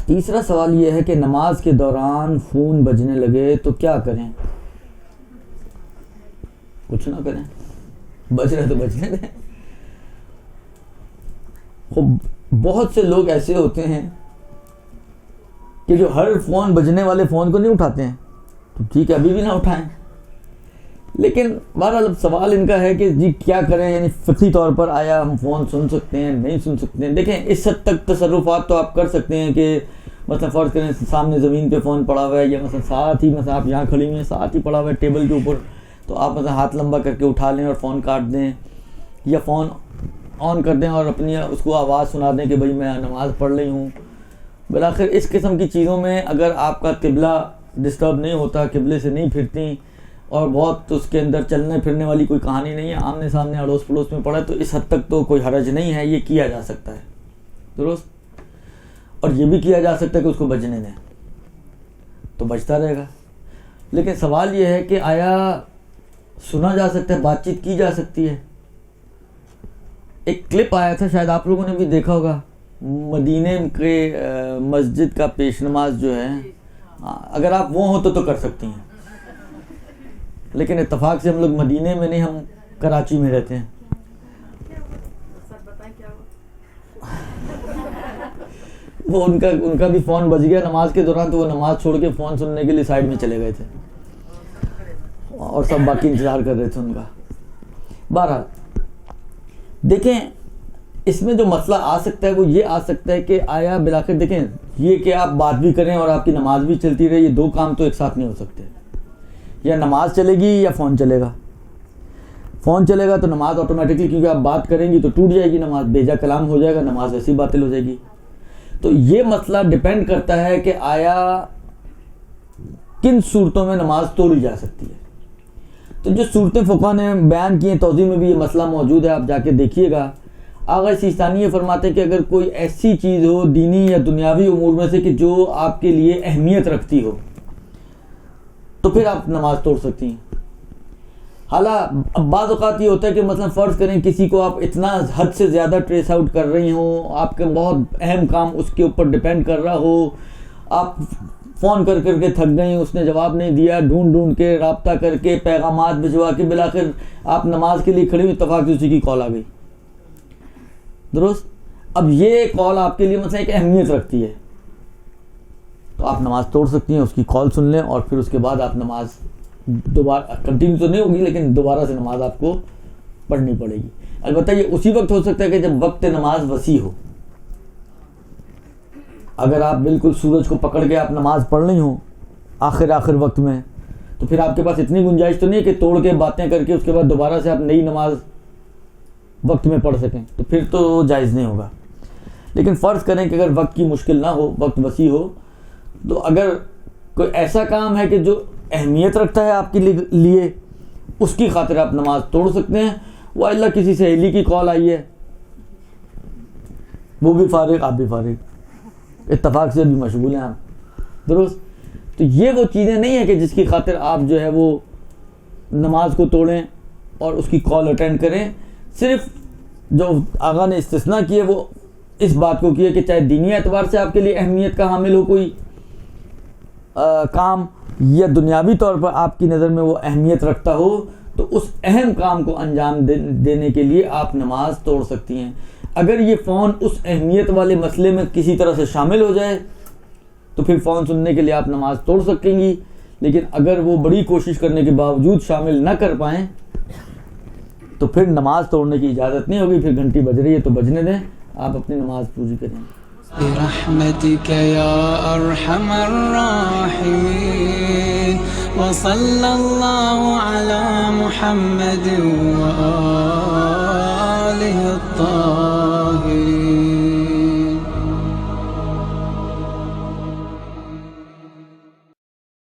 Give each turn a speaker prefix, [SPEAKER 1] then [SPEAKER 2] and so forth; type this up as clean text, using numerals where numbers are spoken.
[SPEAKER 1] تیسرا سوال یہ ہے کہ نماز کے دوران فون بجنے لگے تو کیا کریں؟ کچھ نہ کریں، بج رہے تو بجنے دیں. بہت سے لوگ ایسے ہوتے ہیں کہ جو ہر فون بجنے والے فون کو نہیں اٹھاتے ہیں، تو ٹھیک ہے ابھی بھی نہ اٹھائیں. لیکن بہرحال اب سوال ان کا ہے کہ جی کیا کریں، یعنی فطری طور پر آیا ہم فون سن سکتے ہیں نہیں سن سکتے ہیں؟ دیکھیں اس حد تک تصرفات تو آپ کر سکتے ہیں کہ مثلا فرض کریں سامنے زمین پہ فون پڑا ہوا ہے، یا مثلا ساتھ ہی مثلا آپ یہاں کھڑی ہوئی ہیں ساتھ ہی پڑا ہوا ہے ٹیبل کے اوپر، تو آپ مثلا ہاتھ لمبا کر کے اٹھا لیں اور فون کاٹ دیں، یا فون آن کر دیں اور اپنی اس کو آواز سنا دیں کہ بھئی میں نماز پڑھ رہی ہوں. بالآخر اس قسم کی چیزوں میں اگر آپ کا قبلہ ڈسٹرب نہیں ہوتا، قبلے سے نہیں پھرتی، اور بہت اس کے اندر چلنے پھرنے والی کوئی کہانی نہیں ہے، آمنے سامنے اڑوس پڑوس میں پڑا ہے، تو اس حد تک تو کوئی حرج نہیں ہے، یہ کیا جا سکتا ہے. درست. اور یہ بھی کیا جا سکتا ہے کہ اس کو بجنے دیں تو بجتا رہے گا. لیکن سوال یہ ہے کہ آیا سنا جا سکتا ہے، بات چیت کی جا سکتی ہے؟ ایک کلپ آیا تھا، شاید آپ لوگوں نے بھی دیکھا ہوگا، مدینے کے مسجد کا پیش نماز جو ہے، اگر آپ وہ ہوں تو کر سکتی ہیں، لیکن اتفاق سے ہم لوگ مدینے میں نہیں، ہم کراچی میں رہتے ہیں. وہ ان کا بھی فون بج گیا نماز کے دوران، تو وہ نماز چھوڑ کے فون سننے کے لیے سائڈ میں چلے گئے تھے اور سب باقی انتظار کر رہے تھے ان کا. بہرحال دیکھیں اس میں جو مسئلہ آ سکتا ہے وہ یہ آ سکتا ہے کہ آیا بالآخر دیکھیں یہ کہ آپ بات بھی کریں اور آپ کی نماز بھی چلتی رہے، یہ دو کام تو ایک ساتھ نہیں ہو سکتے. یا نماز چلے گی یا فون چلے گا. فون چلے گا تو نماز آٹومیٹکلی، کیونکہ آپ بات کریں گی تو ٹوٹ جائے گی نماز، بیجا کلام ہو جائے گا، نماز ایسی باطل ہو جائے گی. تو یہ مسئلہ ڈیپینڈ کرتا ہے کہ آیا کن صورتوں میں نماز توڑی جا سکتی ہے. تو جو صورتیں فقہ نے بیان کی ہیں توضیح میں بھی یہ مسئلہ موجود ہے، آپ جا کے دیکھیے گا. آغا سیستانی یہ فرماتے ہیں کہ اگر کوئی ایسی چیز ہو دینی یا دنیاوی امور میں سے کہ جو آپ کے لیے اہمیت رکھتی ہو تو پھر آپ نماز توڑ سکتی ہیں. حالانکہ بعض اوقات یہ ہوتا ہے کہ مثلا فرض کریں کسی کو آپ اتنا حد سے زیادہ ٹریس آؤٹ کر رہی ہوں، آپ کا بہت اہم کام اس کے اوپر ڈیپینڈ کر رہا ہو، آپ فون کر کر کے تھک گئی، اس نے جواب نہیں دیا، ڈھونڈ کے رابطہ کر کے پیغامات بھجوا کے بالآخر آپ نماز کے لیے کھڑی ہوئی، اتفاق سے اسی کی کال آ گئی. درست. اب یہ کال آپ کے لیے مثلا ایک اہمیت رکھتی ہے تو آپ نماز توڑ سکتی ہیں، اس کی کال سن لیں اور پھر اس کے بعد آپ نماز دوبارہ کنٹینیو تو نہیں ہوگی لیکن دوبارہ سے نماز آپ کو پڑھنی پڑے گی. البتہ یہ اسی وقت ہو سکتا ہے کہ جب وقت نماز وسیع ہو. اگر آپ بالکل سورج کو پکڑ کے آپ نماز پڑھ رہی ہوں آخر وقت میں، تو پھر آپ کے پاس اتنی گنجائش تو نہیں ہے کہ توڑ کے باتیں کر کے اس کے بعد دوبارہ سے آپ نئی نماز وقت میں پڑھ سکیں، تو پھر تو جائز نہیں ہوگا. لیکن فرض کریں کہ اگر وقت کی مشکل نہ ہو، وقت وسیع ہو، تو اگر کوئی ایسا کام ہے کہ جو اہمیت رکھتا ہے آپ کے لیے، اس کی خاطر آپ نماز توڑ سکتے ہیں. وہ اللہ کسی سہیلی کی کال آئی ہے، وہ بھی فارغ آپ بھی فارغ، اتفاق سے بھی مشغول ہیں آپ. درست. تو یہ وہ چیزیں نہیں ہیں کہ جس کی خاطر آپ جو ہے وہ نماز کو توڑیں اور اس کی کال اٹینڈ کریں. صرف جو آقا نے استثناء کیے وہ اس بات کو کیے کہ چاہے دینی اعتبار سے آپ کے لیے اہمیت کا حامل ہو کوئی کام، یا دنیاوی طور پر آپ کی نظر میں وہ اہمیت رکھتا ہو، تو اس اہم کام کو انجام دینے کے لیے آپ نماز توڑ سکتی ہیں. اگر یہ فون اس اہمیت والے مسئلے میں کسی طرح سے شامل ہو جائے تو پھر فون سننے کے لیے آپ نماز توڑ سکیں گی. لیکن اگر وہ بڑی کوشش کرنے کے باوجود شامل نہ کر پائیں تو پھر نماز توڑنے کی اجازت نہیں ہوگی. پھر گھنٹی بج رہی ہے تو بجنے دیں، آپ اپنی نماز پوری کریں.
[SPEAKER 2] برحمتك يا أرحم الراحمين وصلى الله على محمد وآله